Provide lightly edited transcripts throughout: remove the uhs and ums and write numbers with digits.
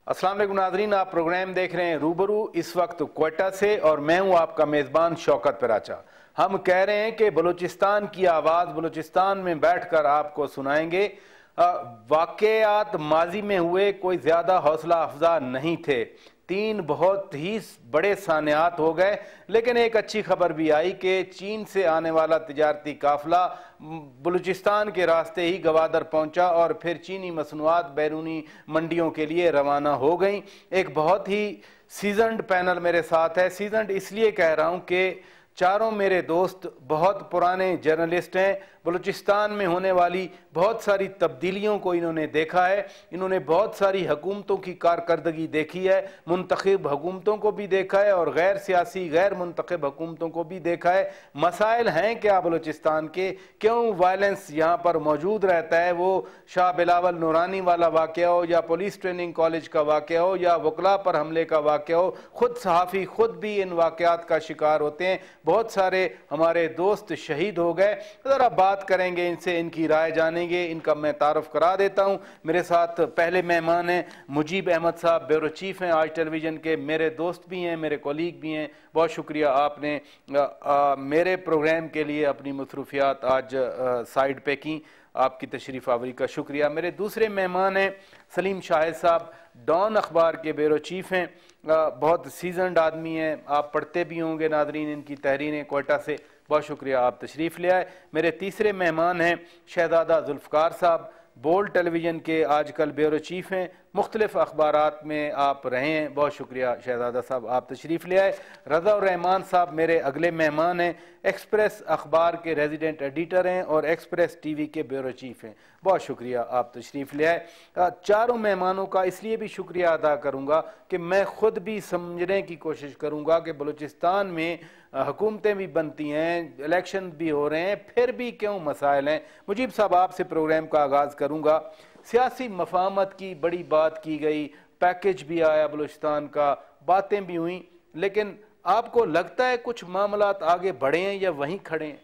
अस्सलाम वालेकुम नाज़रीन, आप प्रोग्राम देख रहे हैं रूबरू इस वक्त क्वेटा से और मैं हूं आपका मेज़बान शौकत पराचा। हम कह रहे हैं कि बलूचिस्तान की आवाज़ बलूचिस्तान में बैठकर आपको सुनाएंगे। वाक़यात माजी में हुए कोई ज़्यादा हौसला अफजा नहीं थे। 3 बहुत ही बड़े सानियात हो गए, लेकिन एक अच्छी खबर भी आई कि चीन से आने वाला तिजारती काफिला बलूचिस्तान के रास्ते ही गवादर पहुंचा और फिर चीनी मसनूआत बैरूनी मंडियों के लिए रवाना हो गई। एक बहुत ही सीजनड पैनल मेरे साथ है। सीजनड इसलिए कह रहा हूं कि चारों मेरे दोस्त बहुत पुराने जर्नलिस्ट हैं। बलूचिस्तान में होने वाली बहुत सारी तब्दीलियों को इन्होंने देखा है। इन्होंने बहुत सारी हुकूमतों की कारकर्दगी देखी है, मुंतखब हुकूमतों को भी देखा है और गैर सियासी गैर मुंतखब हुकूमतों को भी देखा है। मसाइल हैं क्या बलूचिस्तान के, क्यों वायलेंस यहाँ पर मौजूद रहता है, वो शाह बिलावल नूरानी वाला वाक़या हो या पुलिस ट्रेनिंग कॉलेज का वाक़या हो या वकला पर हमले का वाक़या हो, खुद सहाफ़ी खुद भी इन वाक़यात का शिकार होते हैं। बहुत सारे हमारे दोस्त शहीद हो गए। ज़रा बात करेंगे इनसे, इनकी राय जानेंगे। इनका मैं तारुफ करा देता हूं। मेरे साथ पहले मेहमान हैं मुजीब अहमद साहब, ब्यूरो चीफ हैं आज टेलीविज़न के, मेरे दोस्त भी हैं, मेरे कोलीग भी हैं। बहुत शुक्रिया आपने मेरे प्रोग्राम के लिए अपनी मसरूफियात आज साइड पे की। आपकी तशरीफ़ आवरी का शुक्रिया। मेरे दूसरे मेहमान हैं सलीम शाहिद साहब, डॉन अखबार के ब्यूरो चीफ हैं। बहुत सीजनड आदमी हैं, आप पढ़ते भी होंगे नाज़रीन इनकी तहरीरें क्वेटा से। बहुत शुक्रिया आप तशरीफ़ ले आए। मेरे तीसरे मेहमान हैं शहजादा जुल्फ़कार साहब, बोल्ड टेलीविज़न के आजकल ब्यूरो चीफ हैं, मुख्तलिफ अखबारात में आप रहे हैं। बहुत शुक्रिया शहजादा साहब आप तशरीफ़ ले आए। रज़ा उर रहमान साहब मेरे अगले मेहमान हैं, एक्सप्रेस अखबार के रेजिडेंट एडिटर हैं और एक्सप्रेस टीवी के ब्यूरो चीफ हैं। बहुत शुक्रिया आप तशरीफ़ ले आए। चारों मेहमानों का इसलिए भी शुक्रिया अदा करूँगा कि मैं ख़ुद भी समझने की कोशिश करूँगा कि बलूचिस्तान में हुकूमतें भी बनती हैं, इलेक्शन भी हो रहे हैं, फिर भी क्यों मसाइल हैं। मुजीब साहब आपसे प्रोग्राम का आगाज़ करूँगा। सियासी मफाहमत की बड़ी बात की गई, पैकेज भी आया बलूचिस्तान का, बातें भी हुई, लेकिन आपको लगता है कुछ मामलात आगे बढ़े हैं या वहीं खड़े हैं?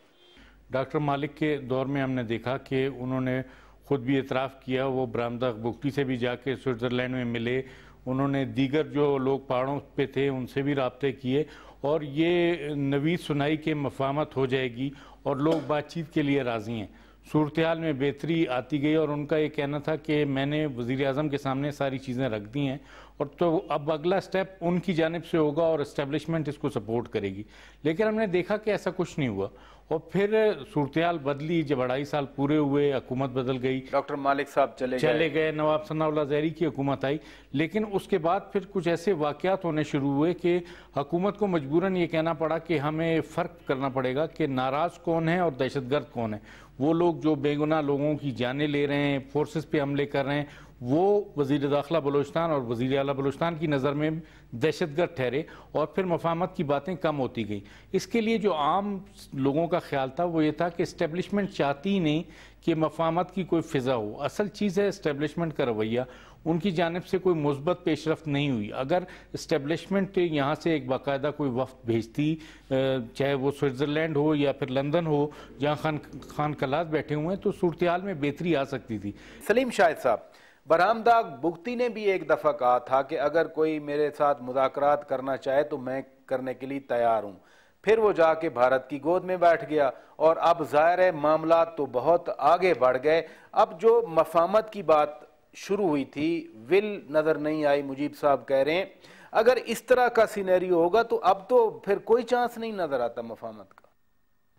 डॉक्टर मालिक के दौर में हमने देखा कि उन्होंने खुद भी इतराफ़ किया, वो बरामदा बुख्ती से भी जाके स्विट्ज़रलैंड में मिले, उन्होंने दीगर जो लोग पहाड़ों पे थे उनसे भी राब्ते किए और ये नवीद सुनाई के मफाहमत हो जाएगी और लोग बातचीत के लिए राज़ी हैं। सूरत हाल में बेहतरी आती गई और उनका ये कहना था कि मैंने वज़ीर आज़म के सामने सारी चीज़ें रख दी हैं और तो अब अगला स्टेप उनकी जानिब से होगा और इस्टेब्लिशमेंट इसको सपोर्ट करेगी। लेकिन हमने देखा कि ऐसा कुछ नहीं हुआ और फिर सूरत हाल बदली। जब 2.5 साल पूरे हुए, हुकूमत बदल गई, डॉक्टर मालिक साहब चले गए, नवाब सनाउल्लाह ज़हरी की हुकूमत आई। लेकिन उसके बाद फिर कुछ ऐसे वाक़यात होने शुरू हुए कि हुकूमत को मजबूरन ये कहना पड़ा कि हमें फ़र्क करना पड़ेगा कि नाराज़ कौन है और दहशतगर्द कौन है। वो लोग जो बेगुनाह लोगों की जानें ले रहे हैं, फोर्सेस पे हमले कर रहे हैं, वो वज़ीर दाखिला बलूचिस्तान और वज़ीर आला बलूचिस्तान की नज़र में दहशतगर्द ठहरे और फिर मफाहमत की बातें कम होती गई। इसके लिए जो आम लोगों का ख्याल था वो ये था कि इस्टेब्लिशमेंट चाहती ही नहीं कि मफाहमत की कोई फ़िज़ा हो। असल चीज़ है इस्टेब्लिशमेंट का रवैया, उनकी जानिब से कोई मुस्बत पेशरफ्त नहीं हुई। अगर इस्टेब्लिशमेंट यहाँ से एक बाकायदा कोई वफ्द भेजती, चाहे वो स्विट्ज़रलैंड हो या फिर लंदन हो जहाँ खान कलात बैठे हुए हैं, तो सूरत हाल में बेहतरी आ सकती थी। सलीम शाहिद साहब, बरहमदा बुख्ती ने भी एक दफ़ा कहा था कि अगर कोई मेरे साथ मुज़ाकरात करना चाहे तो मैं करने के लिए तैयार हूँ। फिर वो जाके भारत की गोद में बैठ गया और अब ज़ाहिर है मामलात तो बहुत आगे बढ़ गए। अब जो मफाहमत की बात शुरू हुई थी, विल नज़र नहीं आई, मुजीब साहब कह रहे हैं। अगर इस तरह का सिनेरियो होगा तो अब तो फिर कोई चांस नहीं नज़र आता मफाहमत का।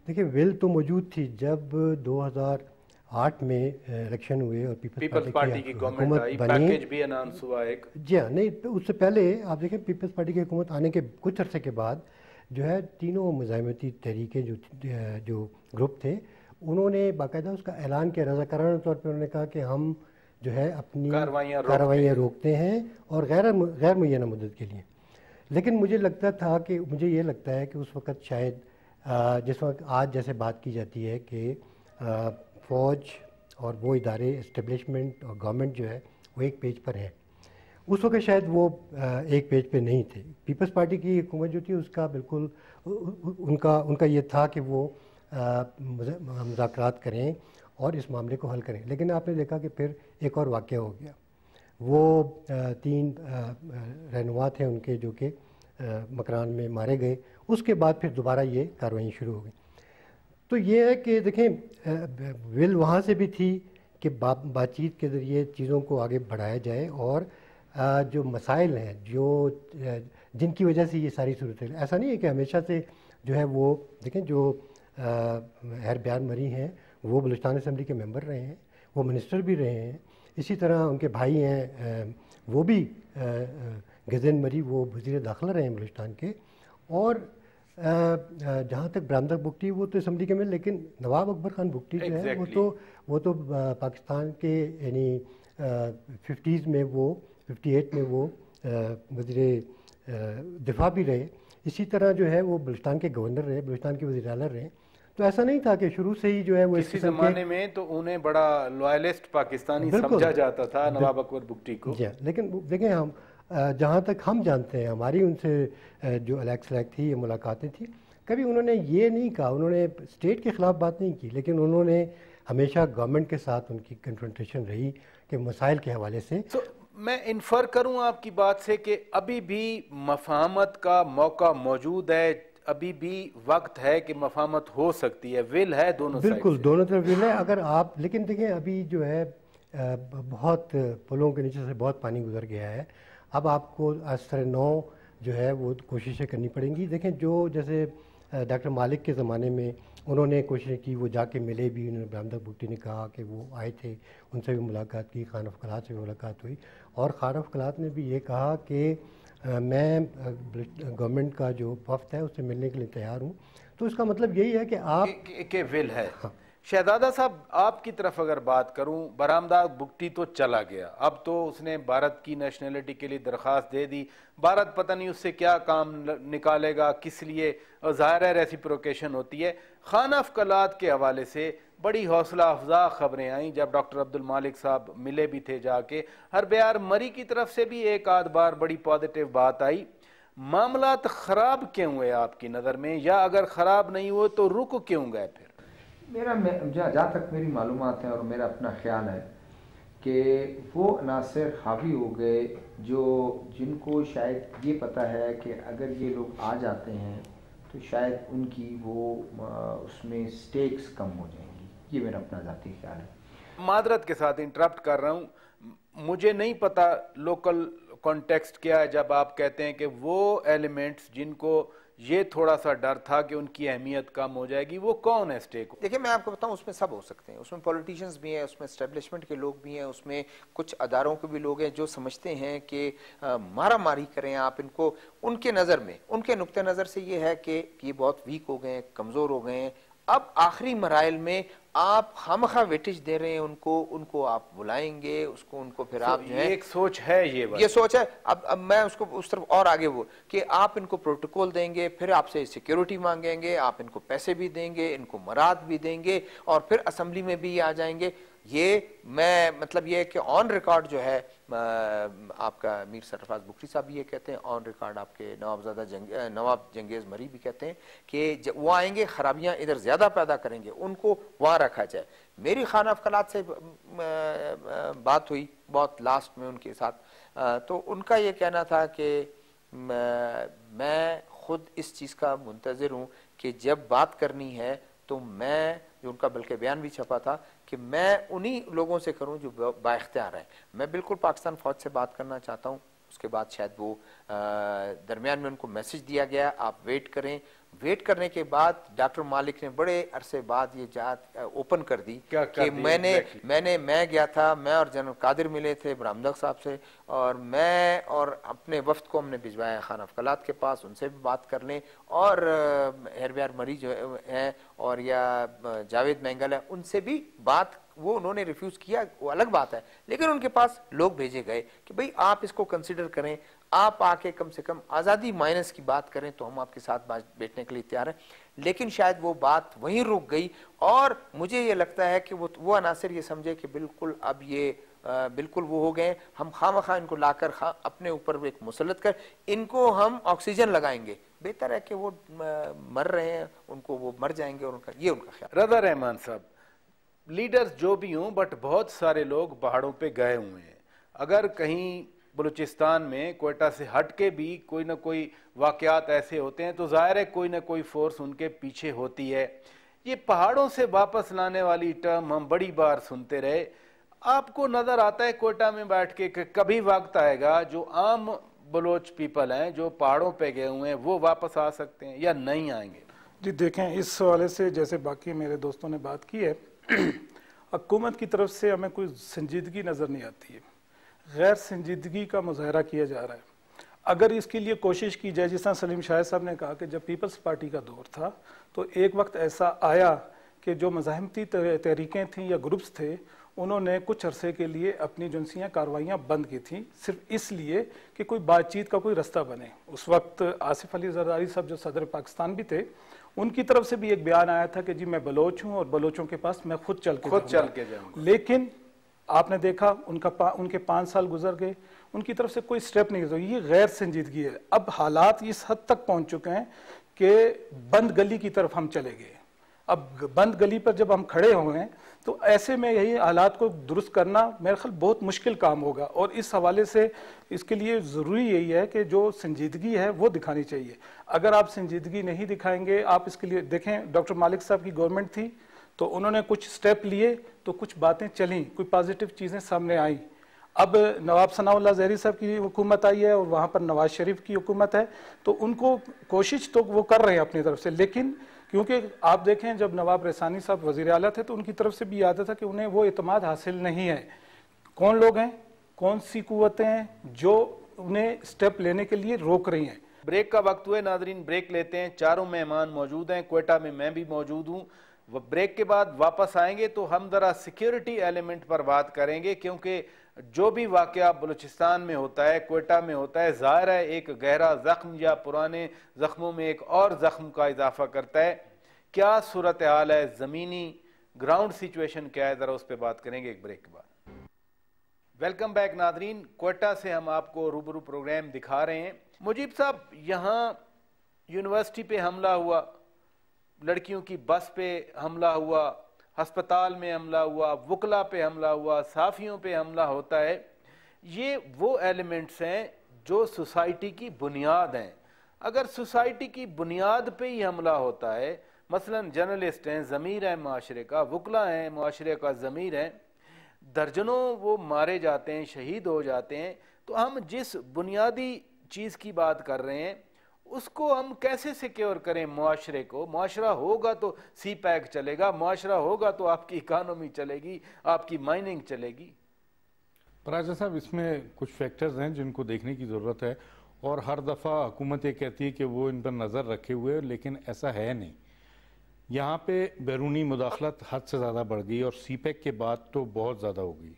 देखिए, विल तो मौजूद थी जब 2008 में इलेक्शन हुए और पीपल्स पार्टी की गवर्नमेंट आई, पैकेज भी अनाउंस हुआ एक। जी हाँ, नहीं तो उससे पहले आप देखें पीपल्स पार्टी की हुकूमत आने के कुछ अरसे के बाद जो है तीनों मुज़ाहिमती तहरीकें जो ग्रुप थे उन्होंने बाकायदा उसका ऐलान किया। रज़ाकाराना तौर पर उन्होंने कहा कि हम जो है अपनी कार्रवाइयाँ रोकते हैं और गैर मुय्यना मुद्दत के लिए। लेकिन मुझे ये लगता है कि उस वक़्त शायद जिस वक्त आज जैसे बात की जाती है कि फ़ौज और वो इदारे इस्टेब्लिशमेंट और गवर्नमेंट जो है वो एक पेज पर है, उस वक्त शायद वो एक पेज पे नहीं थे। पीपल्स पार्टी की हुकूमत जो थी उसका बिल्कुल उनका ये था कि वो मुज़ाकरात करें और इस मामले को हल करें। लेकिन आपने देखा कि फिर एक और वाक़या हो गया। وہ 3 رہنما تھے ان کے جو کہ مکران میں مارے گئے. اس کے بعد پھر دوبارہ یہ کارروائیاں شروع ہو گئیں. تو یہ ہے کہ دیکھیں ول وہاں سے بھی تھی کہ بات چیت کے ذریعے چیزوں کو آگے بڑھایا جائے, اور جو مسائل ہیں جن کی وجہ سے یہ ساری صورتیں, ایسا نہیں ہے کہ ہمیشہ سے جو ہے وہ دیکھیں جو ہیر بیان مری ہیں وہ بلوچستان اسمبلی کے ممبر رہے ہیں, وہ منسٹر بھی رہے ہیں. اسی طرح ان کے بھائی ہیں وہ بھی غزین مری, وہ وزیر داخلہ رہے ہیں بلوچستان کے. اور جہاں تک برامدہ بگٹی وہ تو اسمبلی کے میں, لیکن نواب اکبر خان بگٹی جو ہے وہ تو پاکستان کے یعنی 50s میں وہ 58 میں وہ وزیر دفاع بھی رہے. اسی طرح جو ہے وہ بلوچستان کے گورنر رہے, بلوچستان کے وزیر اعلیٰ رہے. تو ایسا نہیں تھا کہ شروع سے ہی جو ہے وہ کسی زمانے میں تو انہیں بڑا لوائلسٹ پاکستانی سمجھا جاتا تھا نواب اکبر بگٹی کو. جی, لیکن دیکھیں ہم جہاں تک ہم جانتے ہیں, ہماری ان سے جو الیکس تھی, یہ ملاقاتیں تھیں, کبھی انہوں نے یہ نہیں کہا, انہوں نے اسٹیٹ کے خلاف بات نہیں کی, لیکن انہوں نے ہمیشہ گورنمنٹ کے ساتھ ان کی کنفرنٹیشن رہی کہ مسائل کے حوالے سے. میں انفر کروں آپ کی بات سے کہ ابھی بھی مفاہمت کا موقع موجود ہے, ابھی بھی وقت ہے کہ مفاہمت ہو سکتی ہے, ول ہے دونوں سائڈ سے. بالکل دونوں طرف ول ہے اگر آپ, لیکن دیکھیں ابھی جو ہے بہت پلوں کے نیچے سے بہت پانی گزر گیا ہے. اب آپ کو اثر نو جو ہے وہ کوششیں کرنی پڑیں گی. دیکھیں جو جیسے ڈاکٹر مالک کے زمانے میں انہوں نے کوششیں کی, وہ جا کے ملے بھی, انہوں نے برامدہ بگٹی نے کہا کہ وہ آئے تھے, ان سے بھی ملاقات کی, خان آف قلات سے بھی ملاقات ہوئی, اور خان آف قلات نے بھی یہ کہا کہ میں گورنمنٹ کا جو وفد ہے اس سے ملنے کے لیے تیار ہوں. تو اس کا مطلب یہی ہے کہ آپ کہ ول ہے. شہزادہ صاحب آپ کی طرف اگر بات کروں, برامدہ بگٹی تو چلا گیا, اب تو اس نے بھارت کی نیشنلٹی کے لیے درخواست دے دی. بھارت پتہ نہیں اس سے کیا کام نکالے گا, کس لیے, ظاہر ہے ریسیپروکیشن ہوتی ہے. خان آف قلات کے حوالے سے بڑی حوصلہ افزا خبریں آئیں جب ڈاکٹر عبد المالک صاحب ملے بھی تھے جا کے. ہربیار مری کی طرف سے بھی ایک آدھ بار بڑی پازیٹیو بات آئی. معاملات خراب کیوں ہوئے آپ کی نظر میں, یا اگر خراب نہیں ہوئے تو رک کیوں گئے پھر؟ جہاں تک میری معلومات ہیں اور میرا اپنا خیال ہے کہ وہ عناصر حاوی ہو گئے جن کو شاید یہ پتہ ہے کہ اگر یہ لوگ آ جاتے ہیں تو شاید ان کی وہ اس میں سٹیکس کم ہو جائیں گی. یہ میرا اپنا ذاتی خیال ہے. معذرت کے ساتھ انٹرپٹ کر رہا ہوں, مجھے نہیں پتا لوکل کانٹیکسٹ کیا ہے جب آپ کہتے ہیں کہ وہ ایلیمنٹس جن کو یہ تھوڑا سا ڈر تھا کہ ان کی اہمیت کم ہو جائے گی, وہ کون ہے اسٹیک؟ دیکھیں میں آپ کو بتاؤں, اس میں سب ہو سکتے ہیں. اس میں پولیٹیشنز بھی ہیں, اس میں اسٹیبلشمنٹ کے لوگ بھی ہیں, اس میں کچھ اداروں کے بھی لوگ ہیں جو سمجھتے ہیں کہ مارا ماری کریں آپ ان کو. ان کے نظر میں, ان کے نقطہ نظر سے یہ ہے کہ یہ بہت ویک ہو گئے ہیں, کمزور ہو گئے ہیں. اب آخری مراحل میں آپ خامخواہ ویٹیج دے رہے ہیں ان کو آپ بلائیں گے, ان کو پھر آپ جو ہے ایک سوچ ہے, یہ سوچ ہے. اب میں اس کو اس طرف اور آگے وہ کہ آپ ان کو پروٹوکول دیں گے, پھر آپ سے سیکیورٹی مانگیں گے, آپ ان کو پیسے بھی دیں گے, ان کو مراد بھی دیں گے, اور پھر اسمبلی میں بھی آ جائیں گے. یہ میں مطلب یہ کہ آن ریکارڈ جو ہے آپ کا میر سرفراز بگٹی صاحب یہ کہتے ہیں, آن ریکارڈ آپ کے نواب جنگیز مری بھی کہتے ہیں کہ وہ آئیں گے, خرابیاں ادھر زیادہ پیدا کریں گے, ان کو وہاں رکھا جائے. میری خان آف قلات سے بات ہوئی بہت لاسٹ میں ان کے ساتھ, تو ان کا یہ کہنا تھا کہ میں خود اس چیز کا منتظر ہوں کہ جب بات کرنی ہے تو میں, جو ان کا بلکہ بیان بھی چھپا تھا, کہ میں انہی لوگوں سے کروں جو با اختیار ہیں. میں بالکل پاکستان فوج سے بات کرنا چاہتا ہوں. اس کے بعد شاید وہ درمیان میں ان کو میسج دیا گیا آپ ویٹ کریں. ویٹ کرنے کے بعد ڈاکٹر مالک نے بڑے عرصے بعد یہ جات اوپن کر دی کہ میں گیا تھا, میں اور جنرل قادر ملے تھے برامدہ صاحب سے, اور میں اور اپنے وفد کو ہم نے بھجوایا خان آف قلات کے پاس, ان سے بھی بات کر لیں, اور ہربیار مری جو ہیں اور یا جاوید مینگل ہے ان سے بھی بات, وہ انہوں نے ریفیوز کیا, وہ الگ بات ہے, لیکن ان کے پاس لوگ بھیجے گئے کہ بھئی آپ اس کو کنسیڈر کریں, آپ آ کے کم سے کم آزادی مائنس کی بات کریں تو ہم آپ کے ساتھ بیٹھنے کے لیے تیار ہیں. لیکن شاید وہ بات وہیں رک گئی, اور مجھے یہ لگتا ہے کہ وہ عناصر یہ سمجھے کہ بالکل اب یہ بالکل وہ ہو گئے, ہم خواہ ان کو لا کر اپنے اوپر ایک مسلط کر ان کو ہم آکسیجن لگائیں گے, بہتر ہے کہ وہ مر رہے ہیں, ان کو وہ مر جائیں گے, اور یہ ان کا خیال. رضا رحمان صاحب, لیڈرز جو بھی ہوں بٹ بہت سارے لوگ پہاڑوں پہ گئے ہوئے ہیں, अगर कहीं बलूचिस्तान में कोयटा से हट के भी कोई ना कोई वाकयात ऐसे होते हैं तो जाहिर है कोई ना कोई फोर्स उनके पीछे होती है। ये पहाड़ों से वापस लाने वाली टर्म हम बड़ी बार सुनते रहे, आपको नजर आता है कोयटा में बैठ के कि कभी वक्त आएगा जो आम बलोच पीपल हैं जो पहाड़ों पे गए हुए हैं वो वापस आ सकते हैं या नहीं आएंगे? जी देखें, इस हवाले से जैसे बाकी मेरे दोस्तों ने बात की है, हुकूमत की तरफ से हमें कोई संजीदगी नज़र नहीं आती है, गैर संजीदगी का मुजाहरा किया जा रहा है। अगर इसके लिए कोशिश की जाए, जिस तरह सलीम शाहिद साहब ने कहा कि जब पीपल्स पार्टी का दौर था तो एक वक्त ऐसा आया कि जो मज़ाहमती तहरीकें थीं या ग्रुप्स थे उन्होंने कुछ अरसे के लिए अपनी जुनसियाँ कार्रवाइयाँ बंद की थी, सिर्फ इसलिए कि कोई बातचीत का कोई रास्ता बने। उस वक्त आसिफ अली जरदारी साहब जो सदर पाकिस्तान भी थे, उनकी तरफ से भी एक बयान आया था कि जी मैं बलोच हूँ और बलोचों के पास मैं खुद चल के जाऊँगा। लेकिन आपने देखा उनके 5 साल गुजर गए, उनकी तरफ से कोई स्टेप नहीं हुआ। ये गैर संजीदगी है। अब हालात इस हद तक पहुंच चुके हैं कि बंद गली की तरफ हम चले गए। अब बंद गली पर जब हम खड़े हुए हैं तो ऐसे में यही हालात को दुरुस्त करना मेरे ख्याल बहुत मुश्किल काम होगा, और इस हवाले से इसके लिए ज़रूरी यही है कि जो संजीदगी है वो दिखानी चाहिए। अगर आप संजीदगी नहीं दिखाएंगे, आप इसके लिए देखें, डॉक्टर मालिक साहब की गवर्नमेंट थी तो उन्होंने कुछ स्टेप लिए तो कुछ बातें चली, कोई पॉजिटिव चीज़ें सामने आई। अब नवाब सनाउल्लाह ज़हरी साहब की हुकूमत आई है और वहाँ पर नवाज शरीफ की हुकूमत है, तो उनको कोशिश तो वो कर रहे हैं अपनी तरफ से, लेकिन क्योंकि आप देखें जब नवाब रसानी साहब वज़ीर आला थे तो उनकी तरफ से भी आता था कि उन्हें वो एतमाद हासिल नहीं है। कौन लोग हैं, कौन सी कुव्वतें हैं जो उन्हें स्टेप लेने के लिए रोक रही हैं? ब्रेक का वक्त हुए नाजरीन, ब्रेक लेते हैं। चारों मेहमान मौजूद हैं, कोयटा में मैं भी मौजूद हूँ। ब्रेक के बाद वापस आएंगे तो हम ज़रा सिक्योरिटी एलिमेंट पर बात करेंगे, क्योंकि जो भी वाकया बलूचिस्तान में होता है, कोयटा में होता है, ज़ाहिर है एक गहरा ज़ख्म या पुराने ज़ख्मों में एक और ज़ख्म का इजाफा करता है। क्या सूरत हाल है, ज़मीनी ग्राउंड सिचुएशन क्या है, ज़रा उस पर बात करेंगे एक ब्रेक के बाद। वेलकम बैक नादरीन, कोयटा से हम आपको रूबरू प्रोग्राम दिखा रहे हैं। मुजीब साहब, यहाँ यूनिवर्सिटी पे हमला हुआ, लड़कियों की बस पे हमला हुआ, अस्पताल में हमला हुआ, वकला पे हमला हुआ, साफियों पे हमला होता है। ये वो एलिमेंट्स हैं जो सोसाइटी की बुनियाद हैं। अगर सोसाइटी की बुनियाद पे ही हमला होता है, मसलन जर्नलिस्ट हैं, ज़मीर है माशरे का, वकला हैं माशरे का ज़मीर है, दर्जनों वो मारे जाते हैं, शहीद हो जाते हैं, तो हम जिस बुनियादी चीज़ की बात कर रहे हैं उसको हम कैसे सिक्योर करें? मुआशरे को, मुआशरा होगा तो सी पैक चलेगा, मुआशरा होगा तो आपकी इकानमी चलेगी, आपकी माइनिंग चलेगी। राजा साहब, इसमें कुछ फैक्टर्स हैं जिनको देखने की ज़रूरत है, और हर दफ़ा हुकूमत ये कहती है कि वो इन पर नज़र रखे हुए है, लेकिन ऐसा है नहीं। यहाँ पे बैरूनी मुदाखलत हद से ज़्यादा बढ़ गई और सी पैक के बाद तो बहुत ज़्यादा हो गई।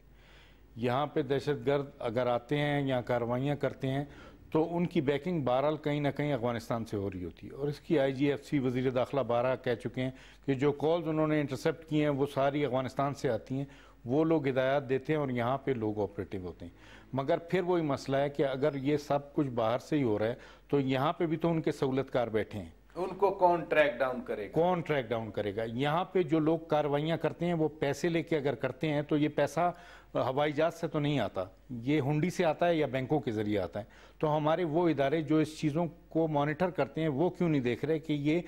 यहाँ पे दहशतगर्द अगर आते हैं या कार्रवाइयाँ करते हैं तो उनकी बैकिंग बहरहाल कहीं ना कहीं अफगानिस्तान से हो रही होती है, और इसकी IGFC वज़ीर दाखिला 12 कह चुके हैं कि जो कॉल्स उन्होंने इंटरसेप्ट किए हैं वो सारी अफगानिस्तान से आती हैं, वो लोग हिदायत देते हैं और यहाँ पे लोग ऑपरेटिव होते हैं। मगर फिर वही मसला है कि अगर ये सब कुछ बाहर से ही हो रहा है तो यहाँ पे भी तो उनके सहूलतकार बैठे हैं, उनको कौन ट्रैक डाउन करेगा? कौन ट्रैक डाउन करेगा? यहाँ पे जो लोग कार्रवाइयाँ करते हैं वो पैसे लेके अगर करते हैं तो ये पैसा हवाई जहाज से तो नहीं आता, ये हुंडी से आता है या बैंकों के जरिए आता है। तो हमारे वो इदारे जो इस चीज़ों को मॉनिटर करते हैं वो क्यों नहीं देख रहे कि ये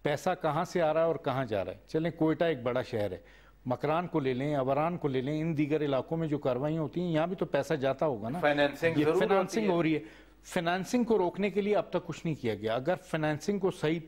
पैसा कहाँ से आ रहा है और कहाँ जा रहा है? चलें, कोयटा एक बड़ा शहर है, मकरान को ले लें, अवरान को ले लें, इन दीगर इलाकों में जो कार्रवाइयाँ होती हैं यहाँ भी तो पैसा जाता होगा ना। फाइनेंसिंग हो रही है। फाइनेंसिंग को रोकने के लिए अब तक कुछ नहीं किया गया। अगर फाइनेंसिंग को सही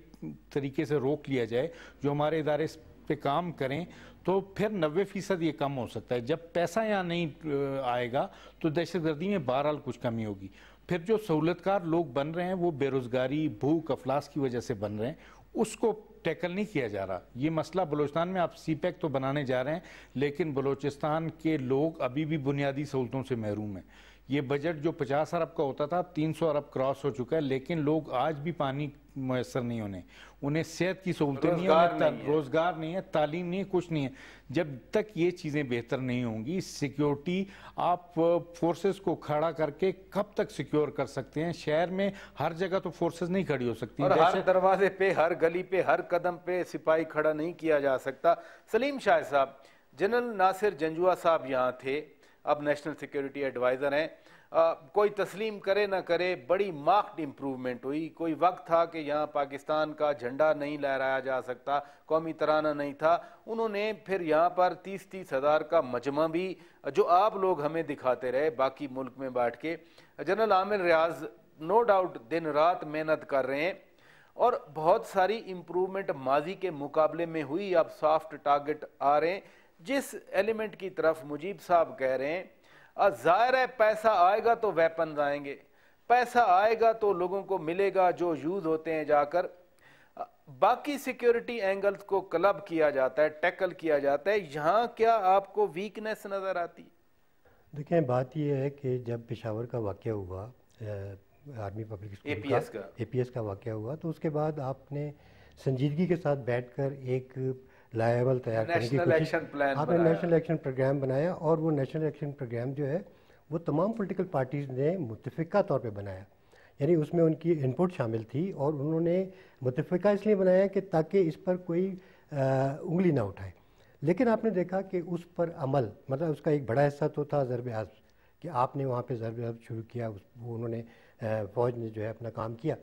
तरीके से रोक लिया जाए, जो हमारे इदारे इस पे काम करें, तो फिर 90% ये कम हो सकता है। जब पैसा यहाँ नहीं आएगा तो दहशतगर्दी में बहरहाल कुछ कमी होगी। फिर जो सहूलतकार लोग बन रहे हैं वो बेरोजगारी, भूख, अफलास की वजह से बन रहे हैं, उसको टैकल नहीं किया जा रहा। ये मसला बलूचिस्तान में आप सी पैक तो बनाने जा रहे हैं, लेकिन बलूचिस्तान के लोग अभी भी बुनियादी सहूलतों से महरूम हैं। ये बजट जो 50 अरब का होता था 300 अरब क्रॉस हो चुका है, लेकिन लोग आज भी पानी मैसर नहीं होने, उन्हें सेहत की सहूलतें नहीं है, रोजगार नहीं है, तालीम नहीं है, कुछ नहीं है। जब तक ये चीज़ें बेहतर नहीं होंगी, सिक्योरिटी आप फोर्सेस को खड़ा करके कब तक सिक्योर कर सकते हैं? शहर में हर जगह तो फोर्सेस नहीं खड़ी हो सकती, और हर दरवाजे पे, हर गली पे, हर कदम पे सिपाही खड़ा नहीं किया जा सकता। सलीम शाह साहब, जनरल नासिर जंजुआ साहब यहाँ थे, अब नेशनल सिक्योरिटी एडवाइज़र हैं। कोई तस्लीम करे ना करे, बड़ी मार्क्ड इम्प्रूवमेंट हुई। कोई वक्त था कि यहाँ पाकिस्तान का झंडा नहीं लहराया जा सकता, कौमी तराना नहीं था। उन्होंने फिर यहाँ पर 30-30 हज़ार का मजमा भी, जो आप लोग हमें दिखाते रहे बाकी मुल्क में बैठ के, जनरल आमिर रियाज नो डाउट दिन रात मेहनत कर रहे हैं और बहुत सारी इम्प्रूवमेंट माजी के मुकाबले में हुई। अब सॉफ्ट टारगेट आ रहे हैं। जिस एलिमेंट की तरफ मुजीब साहब कह रहे हैं, ज़ाहिर है पैसा आएगा तो वेपन्स आएंगे, पैसा आएगा तो लोगों को मिलेगा जो यूज़ होते हैं जाकर। बाकी सिक्योरिटी एंगल्स को क्लब किया जाता है, टैकल किया जाता है। यहाँ क्या आपको वीकनेस नज़र आती है? देखें, बात यह है कि जब पेशावर का वाक़या हुआ, आर्मी पब्लिक स्कूल APS का वाक़या हुआ, तो उसके बाद आपने संजीदगी के साथ बैठकर एक लायबल तैयार करने की कोशिश, आपने नेशनल एक्शन प्रोग्राम बनाया। और वो नेशनल एक्शन प्रोग्राम जो है वो तमाम पॉलिटिकल पार्टीज़ ने मुत्तफ़िका तौर पे बनाया, यानी उसमें उनकी इनपुट शामिल थी। और उन्होंने मुत्तफ़िका इसलिए बनाया कि ताकि इस पर कोई उंगली ना उठाए। लेकिन आपने देखा कि उस पर अमल, मतलब उसका एक बड़ा हिस्सा तो था ज़रब अज़्ब, कि आपने वहाँ पे ज़रब अज़्ब शुरू किया, वो उन्होंने फ़ौज ने जो है अपना काम किया।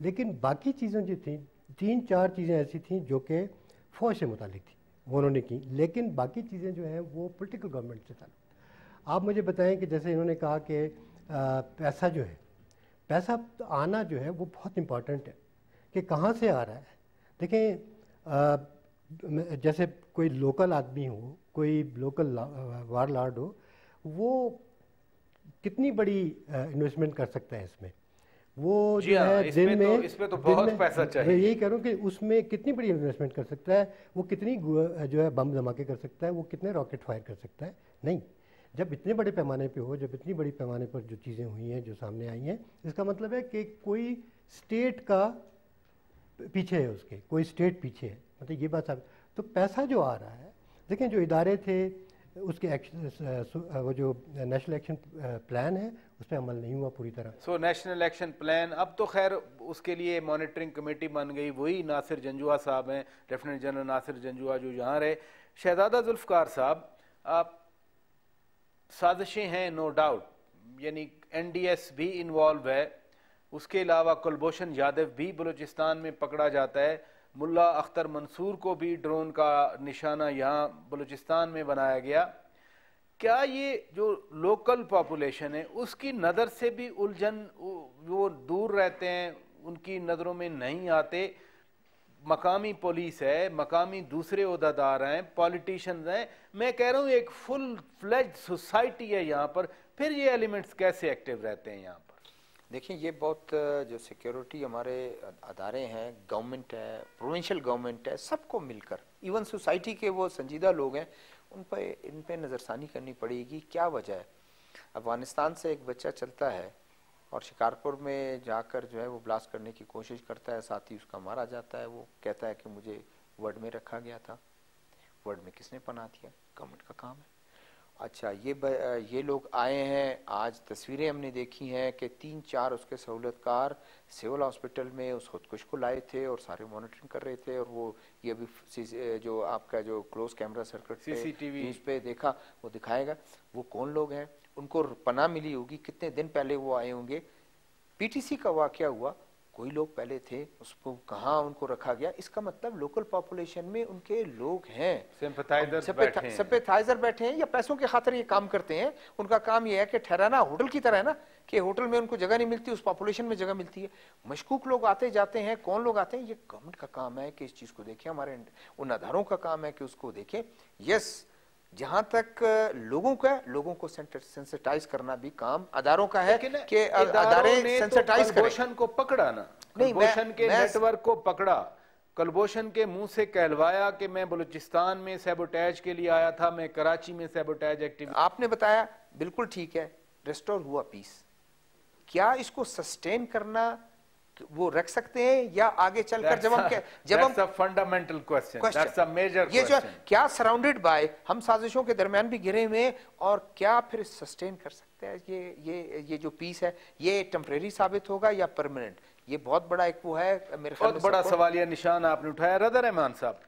लेकिन बाकी चीज़ें जो थी, 3-4 चीज़ें ऐसी थीं जो कि फ़ौज से मुतालिक थी, वो उन्होंने की। लेकिन बाकी चीज़ें जो हैं वो पॉलिटिकल गवर्नमेंट से ताल्लुक़। आप मुझे बताएं कि जैसे इन्होंने कहा कि पैसा जो है, पैसा आना जो है वो बहुत इम्पॉर्टेंट है कि कहाँ से आ रहा है। देखें, जैसे कोई लोकल आदमी हो, कोई लोकल वार लॉर्ड हो, वो कितनी बड़ी इन्वेस्टमेंट कर सकता है इसमें। वो जो है दिन में, इसमें तो बहुत पैसा चाहिए। मैं यही कह रहा हूँ कि उसमें कितनी बड़ी इन्वेस्टमेंट कर सकता है, वो कितनी जो है बम धमाके कर सकता है, वो कितने रॉकेट फायर कर सकता है। नहीं, जब इतने बड़े पैमाने पे हो, जब इतनी बड़ी पैमाने पर जो चीज़ें हुई हैं, जो सामने आई हैं, इसका मतलब है कि कोई स्टेट का पीछे है, उसके कोई स्टेट पीछे है, मतलब ये बात साबित। तो पैसा जो आ रहा है, देखें जो इदारे थे उसके एक्शन, वो जो नेशनल एक्शन प्लान है उस पर अमल नहीं हुआ पूरी तरह। नेशनल एक्शन प्लान अब तो खैर उसके लिए मॉनिटरिंग कमेटी बन गई, वही नासिर जंजुआ साहब हैं, लेफ्टिनेंट जनरल नासिर जंजुआ जो यहाँ रहे। शहजादा जुल्फ़कार साहब, आप साजिशें हैं नो डाउट, यानी NDS भी इन्वॉल्व है, उसके अलावा कुलभूषण यादव भी बलूचिस्तान में पकड़ा जाता है, मुल्ला अख्तर मंसूर को भी ड्रोन का निशाना यहाँ बलूचिस्तान में बनाया गया। क्या ये जो लोकल पॉपुलेशन है उसकी नज़र से भी उलझन, वो दूर रहते हैं, उनकी नज़रों में नहीं आते? मकामी पुलिस है, मकामी दूसरे ओहदेदार हैं, पॉलिटिशियंस हैं, मैं कह रहा हूँ एक फुल फ्लेज्ड सोसाइटी है यहाँ पर, फिर ये एलिमेंट्स कैसे एक्टिव रहते हैं यहाँ पर? देखिए, ये बहुत जो सिक्योरिटी हमारे अदारे हैं, गवर्नमेंट है, प्रोविंशियल गवर्नमेंट है, सबको मिलकर, इवन सोसाइटी के वो संजीदा लोग हैं, इन पे नज़रसानी करनी पड़ेगी। क्या वजह है? अफगानिस्तान से एक बच्चा चलता है और शिकारपुर में जाकर जो है वो ब्लास्ट करने की कोशिश करता है, साथ ही उसका मारा जाता है। वो कहता है कि मुझे वर्ड में रखा गया था। वर्ड में किसने पनाह दिया? गवर्नमेंट का काम है। अच्छा, ये लोग आए हैं, आज तस्वीरें हमने देखी हैं कि 3-4 उसके सहूलतकार सिविल हॉस्पिटल में उस खुदकुश को लाए थे और सारे मॉनिटरिंग कर रहे थे। और वो ये अभी जो आपका जो close camera circuit CCTV news पे देखा, वो दिखाएगा वो कौन लोग हैं, उनको पनाह मिली होगी, कितने दिन पहले वो आए होंगे। PTC का वाकया हुआ, कोई लोग पहले थे, उसको कहाँ उनको रखा गया, इसका मतलब लोकल पॉपुलेशन में उनके लोग हैं, सिंपैथाइजर बैठे हैं या पैसों के खातिर ये काम करते हैं। उनका काम ये है कि ठहराना, होटल की तरह है ना, कि होटल में उनको जगह नहीं मिलती, उस पॉपुलेशन में जगह मिलती है। मशकूक लोग आते जाते हैं, कौन लोग आते हैं, ये गवर्नमेंट का काम है कि इस चीज को देखें, हमारे उन अदारों का काम है कि उसको देखें। यस, जहां तक लोगों को सेंसिटाइज करना भी काम अदारों का है कि अदारे सेंसिटाइज करें। कुलभूषण को पकड़ा ना, कुलभूषण के नेटवर्क को पकड़ा, कुलभूषण के मुंह से कहलवाया कि मैं बलूचिस्तान में सैबोटेज के लिए आया था, मैं कराची में सैबोटेज एक्टिविटी। आपने बताया बिल्कुल ठीक है, रिस्टोर हुआ पीस। क्या इसको सस्टेन करना वो रख सकते हैं या आगे चलकर जब हम fundamental question, that's a major ये जो क्या सराउंडेड बाय हम साजिशों के दरमियान भी घिरे हुए हैं, और क्या फिर सस्टेन कर सकते हैं ये जो पीस है, ये टेम्परेरी साबित होगा या परमानेंट? ये बहुत बड़ा एक वो है, मेरे ख्याल में बहुत बड़ा सवालिया निशान आपने उठाया। रज़ा रहमान साहब,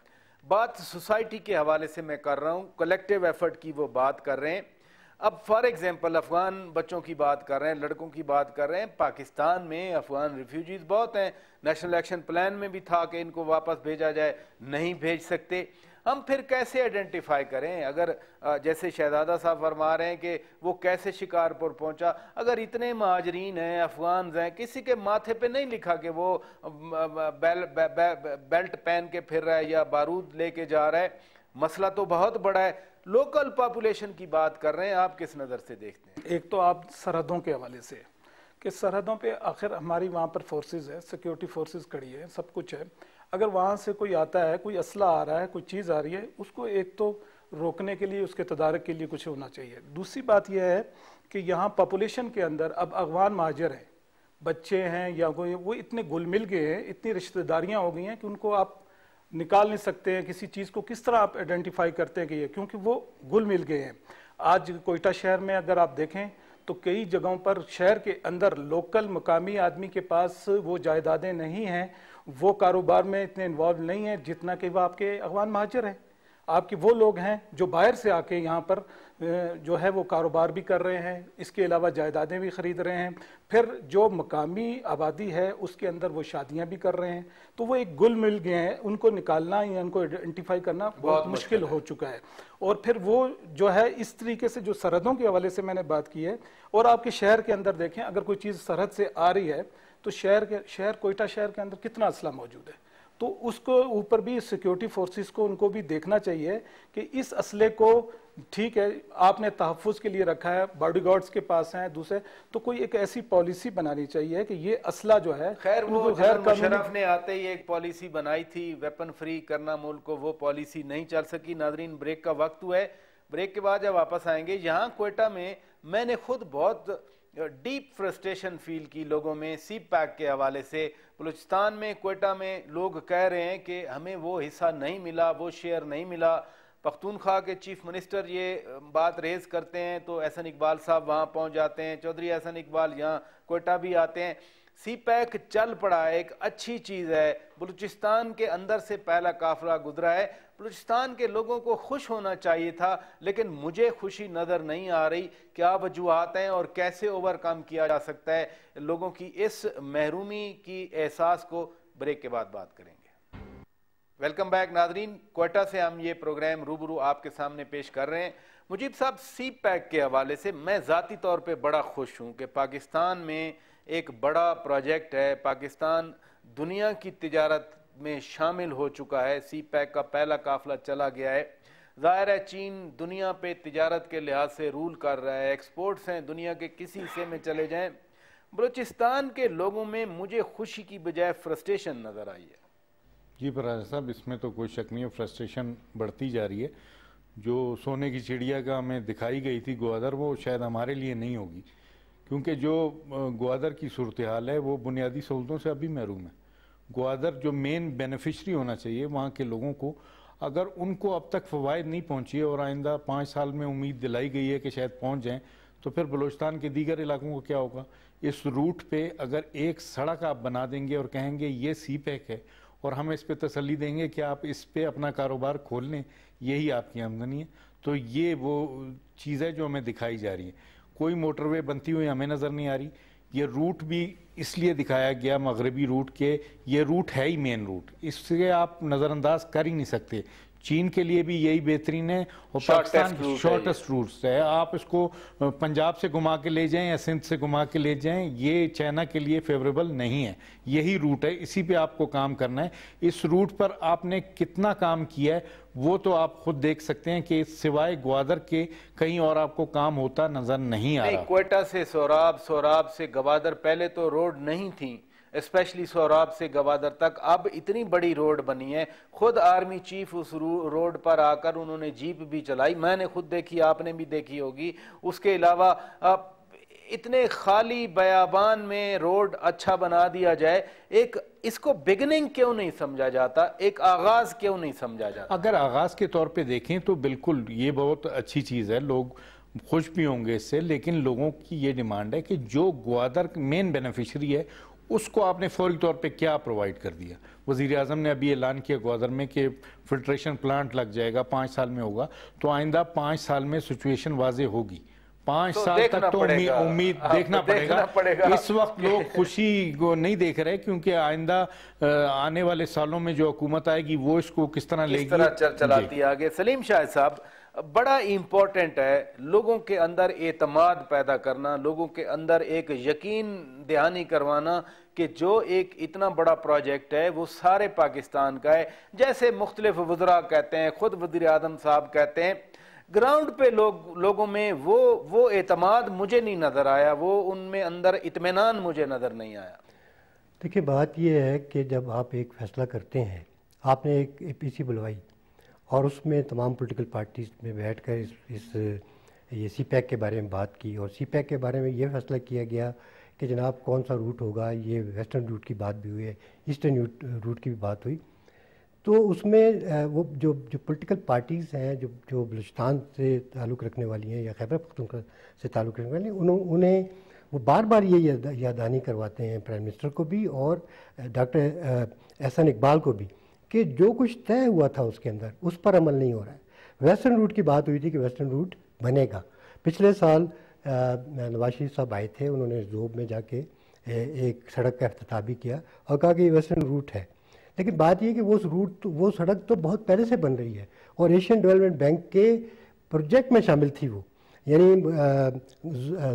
बात सोसाइटी के हवाले से मैं कर रहा हूं, कलेक्टिव एफर्ट की वो बात कर रहे हैं। اب فار ایگزامپل افغان بچوں کی بات کر رہے ہیں, لڑکوں کی بات کر رہے ہیں, پاکستان میں افغان ریفیوجیز بہت ہیں, نیشنل ایکشن پلان میں بھی تھا کہ ان کو واپس بھیجا جائے, نہیں بھیج سکتے. ہم پھر کیسے آئیڈینٹیفائی کریں؟ اگر جیسے شہزادہ صاحب فرما رہے ہیں کہ وہ کیسے شکارپور پہنچا, اگر اتنے مہاجرین ہیں, افغانز ہیں, کسی کے ماتھے پہ نہیں لکھا کہ وہ بیلٹ پہن کے پھر رہا ہے یا بارود لے کے جا رہا ہے. مسئلہ تو بہت بڑا ہے. لوکل پاپولیشن کی بات کر رہے ہیں, آپ کس نظر سے دیکھتے ہیں؟ ایک تو آپ سرحدوں کے حوالے سے کہ سرحدوں پہ آخر ہماری وہاں پر فورسز ہے, سیکیورٹی فورسز کھڑی ہے, سب کچھ ہے. اگر وہاں سے کوئی آتا ہے, کوئی اسلحہ آ رہا ہے, کوئی چیز آ رہی ہے, اس کو ایک تو روکنے کے لیے, اس کے تدارک کے لیے کچھ ہونا چاہیے. دوسری بات یہ ہے کہ یہاں پاپولیشن کے اندر اب افغان مہاجر ہیں, بچے ہیں یا کوئی, وہ اتنے گل مل گئے ہیں, اتنی رشتہ داریاں ہو گئی ہیں کہ ان کو آپ نکال نہیں سکتے ہیں. کسی چیز کو کس طرح آپ آئیڈینٹیفائی کرتے ہیں کہ یہ, کیونکہ وہ گل مل گئے ہیں. آج کوئٹہ شہر میں اگر آپ دیکھیں تو کئی جگہوں پر شہر کے اندر لوکل مقامی آدمی کے پاس وہ جائیدادیں نہیں ہیں, وہ کاروبار میں اتنے انوالو نہیں ہیں جتنا کہ وہ آپ کے افغان مہاجر ہیں. آپ کے وہ لوگ ہیں جو باہر سے آ کے یہاں پر جو ہے وہ کاروبار بھی کر رہے ہیں, اس کے علاوہ جائیدادیں بھی خرید رہے ہیں. پھر جو مقامی آبادی ہے اس کے اندر وہ شادیاں بھی کر رہے ہیں. تو وہ ایک گل مل گئے ہیں, ان کو نکالنا یا ان کو آئیڈینٹیفائی کرنا بہت مشکل ہو چکا ہے. اور پھر وہ جو ہے اس طریقے سے جو سرحدوں کے حوالے سے میں نے بات کی ہے, اور آپ کے شہر کے اندر دیکھیں, اگر کوئی چیز سرحد سے آ رہی ہے تو شہر کوئٹہ شہر کے اندر کتنا اسلحہ موجود ہے. تو اس کو اوپر بھی سیکیورٹی فورسز کو ان کو بھی دیکھنا چاہیے کہ اس اسلحے کو, ٹھیک ہے آپ نے تحفظ کے لیے رکھا ہے, باڈی گارڈز کے پاس ہیں دوسرے, تو کوئی ایک ایسی پالیسی بنانی چاہیے کہ یہ اسلحہ جو ہے, خیر وہ مشرف نے آتے ہی ایک پالیسی بنائی تھی ویپن فری کرنا ملک کو, وہ پالیسی نہیں چل سکی. ناظرین بریک کا وقت ہوا ہے, بریک کے بعد جب واپس آئیں گے, یہاں کوئٹہ میں نے خود بہت ڈیپ فرسٹریشن فیل کی لوگوں میں سی پیک کے حوالے سے. بلوچستان میں, کوئٹہ میں لوگ کہہ رہے ہیں کہ ہمیں وہ حصہ نہیں ملا, وہ شیئر نہیں ملا. پختونخوا کے چیف منسٹر یہ بات ریز کرتے ہیں تو احسن اقبال صاحب وہاں پہنچ جاتے ہیں, چودھری احسن اقبال یہاں کوئٹہ بھی آتے ہیں. سی پیک چل پڑا ہے, ایک اچھی چیز ہے. بلوچستان کے اندر سے پہلا قافلہ گزرا ہے. بلوچستان کے لوگوں کو خوش ہونا چاہیے تھا, لیکن مجھے خوشی نظر نہیں آ رہی. کیا وجوہات ہیں اور کیسے اوور کم کیا جا سکتا ہے لوگوں کی اس محرومی کی احساس کو؟ بریک کے بعد بات کریں گے. ویلکم بیک ناظرین, کوئٹہ سے ہم یہ پروگرام روبرو آپ کے سامنے پیش کر رہے ہیں. مجیب صاحب, سی پیک کے حوالے سے میں ذاتی طور پہ بڑا خوش ہوں کہ پاکستان میں ایک بڑا پروجیکٹ ہے, پاکستان دنیا کی تجارت میں شامل ہو چکا ہے. سی پیک کا پہلا قافلہ چلا گیا ہے. ظاہر ہے چین دنیا پہ تجارت کے لحاظ سے رول کر رہا ہے, ایکسپورٹس ہیں دنیا کے کسی حصے میں چلے جائیں. بلوچستان کے لوگوں میں مجھے خوشی کی بجائے فرسٹریشن نظر آئی ہے. جی پراجا صاحب, اس میں تو کوئی شک نہیں ہے, فرسٹریشن بڑھتی جا رہی ہے. جو سونے کی چڑیا کا ہمیں دکھائی گئی تھی گوادر, وہ شاید ہمارے لیے نہیں ہوگی, کیونکہ جو گوادر کی صورتحال ہے وہ بنیادی سہولتوں سے ابھی محروم ہے. گوادر جو مین بینیفیشری ہونا چاہیے وہاں کے لوگوں کو, اگر ان کو اب تک فوائد نہیں پہنچی اور آئندہ 5 سال میں امید دلائی گئی ہے کہ شاید پہنچ جائیں, تو پھر بلوچستان کے دیگر علاقوں کو کیا ہوگا؟ اس روٹ پہ اگر ایک سڑک آپ بنا دیں گے اور کہیں گے یہ سی پیک ہے, اور ہم اس پہ تسلی دیں گے کہ آپ اس پہ اپنا کاروبار کھول لیں, یہی آپ کی آمدنی ہے, تو یہ وہ چیز ہے جو ہمیں دکھائی جا رہی ہے. کوئی موٹر وے بنتی ہوئی ہمیں نظر نہیں آ رہی. یہ روٹ بھی اس لیے دکھایا گیا مغربی روٹ کے, یہ روٹ ہے ہی مین روٹ, اس سے آپ نظر انداز کر ہی نہیں سکتے. چین کے لیے بھی یہی بہترین ہے اور پاکستان کی شارٹسٹ روٹس ہے. آپ اس کو پنجاب سے گھما کے لے جائیں یا سندھ سے گھما کے لے جائیں, یہ چائنا کے لیے فیوریبل نہیں ہے. یہی روٹ ہے, اسی پہ آپ کو کام کرنا ہے. اس روٹ پر آپ نے کتنا کام کیا ہے وہ تو آپ خود دیکھ سکتے ہیں کہ سوائے گوادر کے کہیں اور آپ کو کام ہوتا نظر نہیں آ رہا. کوئٹہ سے سوراب, سوراب سے گوادر, پہلے تو روڈ نہیں تھی, اسپیشلی سوراب سے گوادر تک. اب اتنی بڑی روڈ بنی ہے. خود آرمی چیف اس روڈ پر آ کر انہوں نے جیپ بھی چلائی, میں نے خود دیکھی, آپ نے بھی دیکھی ہوگی. اس کے علاوہ اتنے خالی بیابان میں روڈ اچھا بنا دیا جائے, ایک اس کو بگننگ کیوں نہیں سمجھا جاتا, ایک آغاز کیوں نہیں سمجھا جاتا؟ اگر آغاز کے طور پہ دیکھیں تو بالکل یہ بہت اچھی چیز ہے, لوگ خوش بھی ہوں گے اس سے, لیکن لوگوں کی یہ ڈیمانڈ ہے کہ جو گوادر مین بینیفیشری ہے اس کو آپ نے فوری طور پہ کیا پرووائڈ کر دیا. وزیر اعظم نے ابھی اعلان کیا گوادر میں کہ فلٹریشن پلانٹ لگ جائے گا, 5 سال میں ہوگا, تو آئندہ 5 سال میں سچویشن واضح ہوگی. 5 साल तक तो उम्मीद देखना पड़ेगा। इस वक्त लोग खुशी को नहीं देख रहे, क्योंकि आइंदा आने वाले सालों में जो हुकूमत आएगी वो इसको किस तरह लेगी, किस तरह चलाती है आगे। सलीम शाह साहब, बड़ा इम्पोर्टेंट है लोगों के अंदर एतमाद पैदा करना, लोगों के अंदर एक यकीन दहानी करवाना कि जो एक इतना बड़ा प्रोजेक्ट है वो सारे पाकिस्तान का है। जैसे मुख्तलिफ वज़रा कहते हैं, खुद वज़ीर आज़म साहब कहते हैं, ग्राउंड पे लोगों में वो एतमाद मुझे नहीं नज़र आया, वो उनमें अंदर इत्मीनान मुझे नज़र नहीं आया। देखिए, बात ये है कि जब आप एक फ़ैसला करते हैं, आपने एक APC बुलवाई और उसमें तमाम पॉलिटिकल पार्टीज में बैठकर ये CPEC के बारे में बात की, और CPEC के बारे में ये फैसला किया गया कि जनाब कौन सा रूट होगा। ये वेस्टर्न रूट की बात भी हुई है, ईस्टर्न रूट की भी बात हुई। तो उसमें वो जो पॉलिटिकल पार्टीज़ हैं जो बलूचिस्तान से ताल्लुक़ रखने वाली हैं या खैबर पख्तूनख्वा से ताल्लुक़ रखने वाली, उन्हें वो बार बार ये याददानी करवाते हैं प्राइम मिनिस्टर को भी और डॉक्टर एहसान इकबाल को भी कि जो कुछ तय हुआ था उसके अंदर उस पर अमल नहीं हो रहा है। वेस्टर्न रूट की बात हुई थी कि वेस्टर्न रूट बनेगा। पिछले साल नवाज शरीफ साहब आए थे, उन्होंने ज़ोब में जाके एक सड़क का इफ्तिताह भी किया और कहा कि ये वेस्टर्न रूट है। लेकिन बात ये कि वो सड़क तो बहुत पहले से बन रही है और एशियन डेवलपमेंट बैंक के प्रोजेक्ट में शामिल थी वो, यानी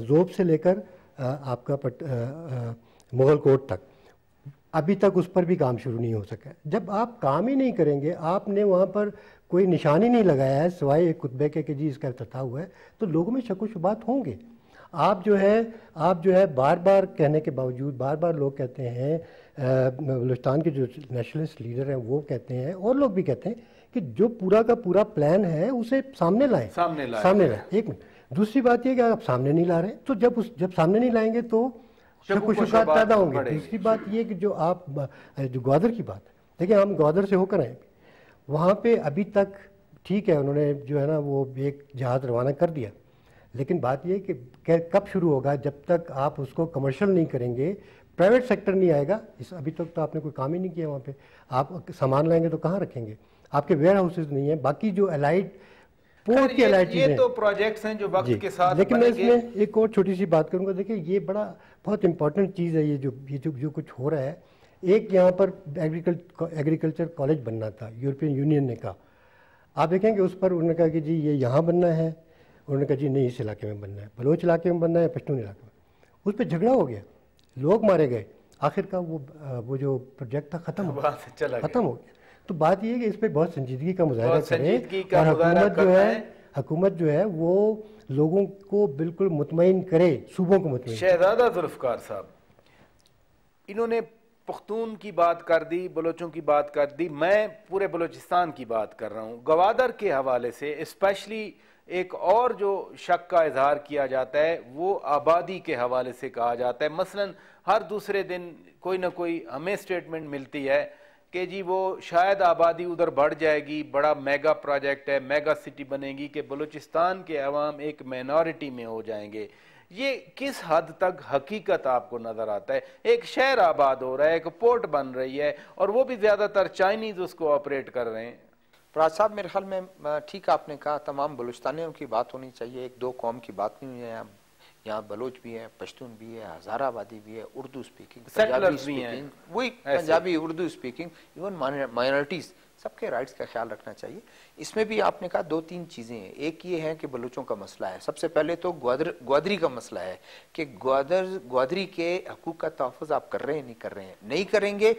ज़ोब से लेकर आपका मुगल कोट तक अभी तक उस पर भी काम शुरू नहीं हो सका। जब आप काम ही नहीं करेंगे, आपने वहाँ पर कोई निशान ही नहीं लगाया है सिवाय एक खुतबे के कि जी इसका इफ्तिताह हुआ है, तो लोगों में शक व शुबात होंगे। आप जो है बार बार कहने के बावजूद, बार बार लोग कहते हैं, बलूचिस्तान के जो नेशनलिस्ट लीडर हैं वो कहते हैं और लोग भी कहते हैं कि जो पूरा का पूरा प्लान है उसे सामने लाएं। एक मिनट, दूसरी बात ये कि आप सामने नहीं ला रहे, तो जब सामने नहीं लाएंगे तो शुबात पैदा होंगे। दूसरी बात ये कि जो ग्वादर की बात, देखिए हम ग्वादर से होकर आए, वहाँ पे अभी तक ठीक है उन्होंने जो है ना वो एक जहाज़ रवाना कर दिया, लेकिन बात ये कि कब शुरू होगा, जब तक आप उसको कमर्शियल नहीं करेंगे, प्राइवेट सेक्टर नहीं आएगा। अभी तक तो आपने कोई काम ही नहीं किया वहाँ पे। आप सामान लाएंगे तो कहाँ रखेंगे, आपके वेयर हाउसेज नहीं है, बाकी जो अलाइड पोर्ट की अलाइड चीज़ें, ये तो प्रोजेक्ट्स हैं जो वक्त के साथ। लेकिन मैं इसमें एक और छोटी सी बात करूँगा। देखिए ये बहुत इंपॉर्टेंट चीज़ है, ये जो कुछ हो रहा है। एक यहाँ पर एग्रीकल्चर कॉलेज बनना था, यूरोपियन यूनियन ने कहा, आप देखेंगे उस पर उन्होंने कहा कि जी ये यहाँ बनना है, उन्होंने कहा जी नहीं इस इलाके में बनना है, बलोच इलाके में बनना है, पश्तून इलाके में। उस पर झगड़ा हो गया, लोग मारे गए, आखिर का वो जो प्रोजेक्ट था ख़त्म हो गया। तो बात ये है कि इस पर बहुत संजीदगी का मुजाहरा करें और हुकूमत जो है वो लोगों को बिल्कुल मुतमईन करे, सूबों को मुतमईन। शहजादा जुल्फ़कार साहब, इन्होंने पख्तून की बात कर दी, बलोचों की बात कर दी, मैं पूरे बलूचिस्तान की बात कर रहा हूँ। गवादर के हवाले से स्पेशली एक और जो शक का इजहार किया जाता है वो आबादी के हवाले से कहा जाता है। मसलन हर दूसरे दिन कोई ना कोई हमें स्टेटमेंट मिलती है कि जी वो शायद आबादी उधर बढ़ जाएगी, बड़ा मेगा प्रोजेक्ट है, मेगा सिटी बनेगी कि बलूचिस्तान के अवाम एक माइनॉरिटी में हो जाएंगे। ये किस हद तक हकीकत आपको नज़र आता है? एक शहर आबाद हो रहा है, एक पोर्ट बन रही है और वो भी ज़्यादातर चाइनीज़ उसको ऑपरेट कर रहे हैं। फराज साहब, मेरे ख्याल में ठीक आपने कहा, तमाम बलूचिस्तानियों की बात होनी चाहिए, एक दो कौम की बात नहीं है। यहाँ बलोच भी है, पश्तून भी है, हज़ारा आबादी भी है, उर्दू स्पीकिंग, पंजाबी स्पीकिंग, वही Punjabi Urdu speaking, even minorities, सबके राइट्स का ख्याल रखना चाहिए। इसमें भी आपने कहा दो तीन चीज़ें हैं। एक ये है कि बलूचों का मसला है, सबसे पहले तो ग्वादरी का मसला है कि ग्वादरी के हकूक़ का तहफ़्फ़ुज़ आप कर रहे हैं, नहीं कर रहे हैं। नहीं करेंगे,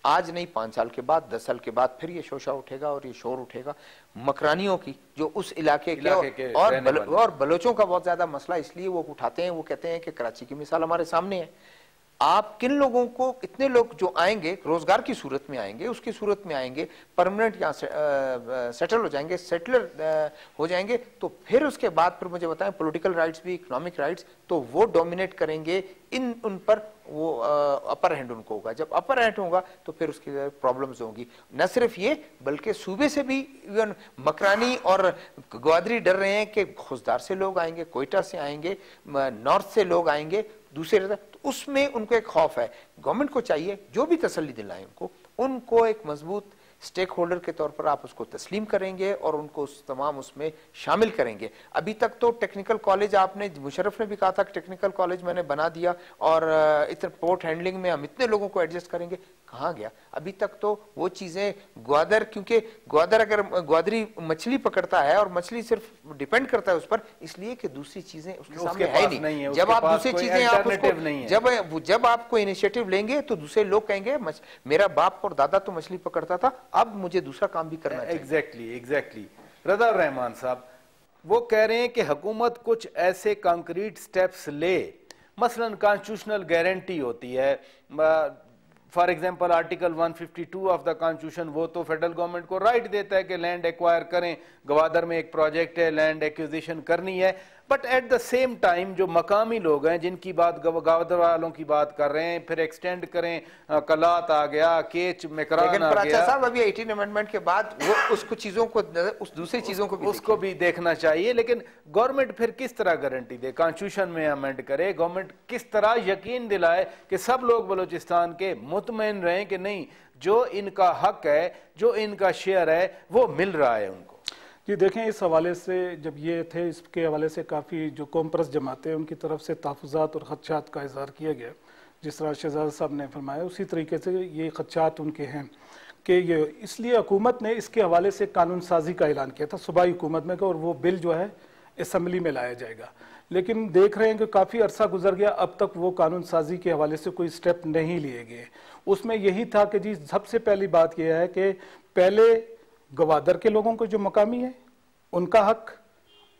आज नहीं 5 साल के बाद, 10 साल के बाद फिर ये शोशा उठेगा और ये शोर उठेगा मकरानियों की, जो उस इलाके के और बलोचों का बहुत ज्यादा मसला इसलिए वो उठाते हैं। वो कहते हैं कि कराची की मिसाल हमारे सामने है, आप किन लोगों को, इतने लोग जो आएंगे रोजगार की सूरत में आएंगे, उसकी सूरत में आएंगे, परमानेंट यहाँ सेटल हो जाएंगे, सेटलर हो जाएंगे, तो फिर उसके बाद फिर मुझे बताएं पॉलिटिकल राइट्स भी, इकोनॉमिक राइट्स, तो वो डोमिनेट करेंगे उन पर, वो अपर हैंड उनको होगा। जब अपर हैंड होगा तो फिर उसकी प्रॉब्लम्स होंगी। न सिर्फ ये बल्कि सूबे से भी इवन मकरानी और ग्वादरी डर रहे हैं कि खुशदार से लोग आएंगे, कोयटा से आएंगे, नॉर्थ से लोग आएंगे, दूसरे, तो उसमें उनको एक खौफ है। गवर्नमेंट को चाहिए जो भी तसल्ली दिलाए उनको एक मजबूत اسٹیک ہولڈر کے طور پر آپ اس کو تسلیم کریں گے اور ان کو تمام اس میں شامل کریں گے. ابھی تک تو ٹیکنیکل کالج آپ نے, مشرف نے بھی کہا تھا کہ ٹیکنیکل کالج میں نے بنا دیا اور اتنے پورٹ ہینڈلنگ میں ہم اتنے لوگوں کو ایڈجسٹ کریں گے, کہاں گیا؟ ابھی تک تو وہ چیزیں گوادر, کیونکہ گوادر اگر گوادری مچھلی پکڑتا ہے اور مچھلی صرف ڈیپینڈ کرتا ہے اس پر, اس لیے کہ دوسری چیزیں اس کے سامنے ہے نہیں. جب آپ دوسری چیزیں آپ اس کو جب آپ کو انیشیٹو لیں گے تو دوسرے لوگ کہیں گے میرا باپ اور دادا تو مچھلی پکڑتا تھا, اب مجھے دوسرا کام بھی کرنا چاہیے. ایگزیکٹلی. رضا الرحمان صاحب وہ کہہ رہے ہیں کہ حکومت کچھ ایسے کانکریٹ سٹیپس لے, مثلا کانسٹیٹیوشنل گارنٹی ہوتی ہے, for example article 152 of the constitution, وہ تو فیڈرل گورنمنٹ کو رائٹ دیتا ہے کہ لینڈ ایکوائر کریں. گوادر میں ایک پروجیکٹ ہے, لینڈ ایکوزیشن کرنی ہے, but at the same time جو مقامی لوگ ہیں جن کی بات گوادر والوں کی بات کر رہے ہیں, پھر ایکسٹینڈ کریں, کلات آ گیا, کیچ مکران آ گیا, صاحب ابھی 18 امینڈمنٹ کے بعد وہ اس کو چیزوں کو, اس دوسری چیزوں کو اس کو بھی دیکھنا چاہیے. لیکن گورنمنٹ پھر کس طرح گارنٹی دے, کانسٹیٹیوشن میں امینڈ کرے, گورنمنٹ کس طرح یقین دلائے کہ سب لوگ بلوچستان کے مطمئن رہیں کہ نہیں جو ان کا حق ہے, جو ان کا شیئر ہے وہ مل رہا ہے ان کو. جی دیکھیں, اس حوالے سے جب یہ تھے, اس کے حوالے سے کافی جو قوم پرست جماعتیں ان کی طرف سے تحفظات اور خدشات کا اظہار کیا گیا, جس طرح شہزاد صاحب نے فرمایا اسی طریقے سے یہ خدشات ان کے ہیں کہ یہ اس لیے حکومت نے اس کے حوالے سے قانون سازی کا اعلان کیا تھا صوبائی حکومت میں, اور وہ بل جو ہے اسمبلی میں لایا جائے گا. لیکن دیکھ رہے ہیں کہ کافی عرصہ گزر گیا, اب تک وہ قانون سازی کے حوالے سے کوئی سٹیپ نہیں لیے گئے. اس میں یہی تھا کہ جی سب سے پہلی بات یہ ہے کہ پہلے گوادر کے لوگوں کو جو مقامی ہے ان کا حق,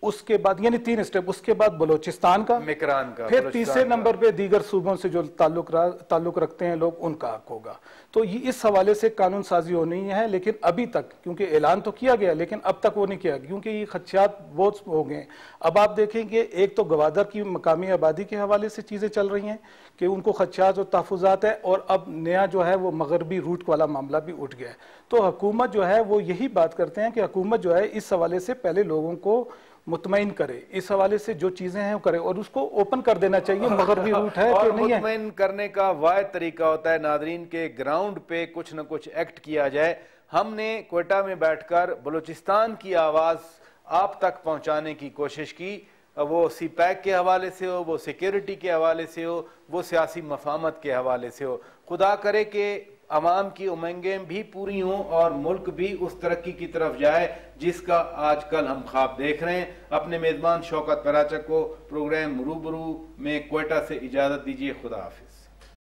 اس کے بعد یعنی 3 سٹیپ, اس کے بعد بلوچستان کا, مکران کا, پھر تیسرے نمبر پہ دیگر صوبوں سے جو تعلق رکھتے ہیں لوگ ان کا حق ہوگا. تو یہ اس حوالے سے قانون سازی ہونی ہے, لیکن ابھی تک کیونکہ اعلان تو کیا گیا لیکن اب تک وہ نہیں کیا کیونکہ یہ خدشات بہت ہو گئے. اب آپ دیکھیں کہ ایک تو گوادر کی مقامی آبادی کے حوالے سے چیزیں چل رہی ہیں کہ ان کو خدشات اور تحفظات ہے, اور اب نیا جو ہے وہ مغربی روٹ والا معاملہ بھی اٹھ گیا ہے. تو حکومت جو ہے وہ یہی بات کرتے ہیں کہ حکومت جو ہے اس حوالے سے پہلے لوگوں کو مطمئن کرے, اس حوالے سے جو چیزیں ہیں وہ کرے, اور اس کو اوپن کر دینا چاہیے مغربی روٹ ہے کہ نہیں ہے. مطمئن کرنے کا واحد طریقہ ہوتا ہے ناظرین کے گراؤنڈ پہ کچھ نہ کچھ ایکٹ کیا جائے. ہم نے کوئٹہ میں بیٹھ کر بلوچستان کی آواز آپ تک پہنچانے کی کوشش کی, وہ سی پیک کے حوالے سے ہو, وہ سیکیورٹی کے حوالے سے ہو, وہ سیاسی مفاہمت کے حوالے سے ہو. خدا کرے کہ عوام کی امنگیں بھی پوری ہوں اور ملک بھی اس ترقی کی طرف جائے جس کا آج کل ہم خواب دیکھ رہے ہیں. اپنے میزبان شوکت پراچا کو پروگرام روبرو میں کوئٹہ سے اجازت دیجیے. خدا حافظ.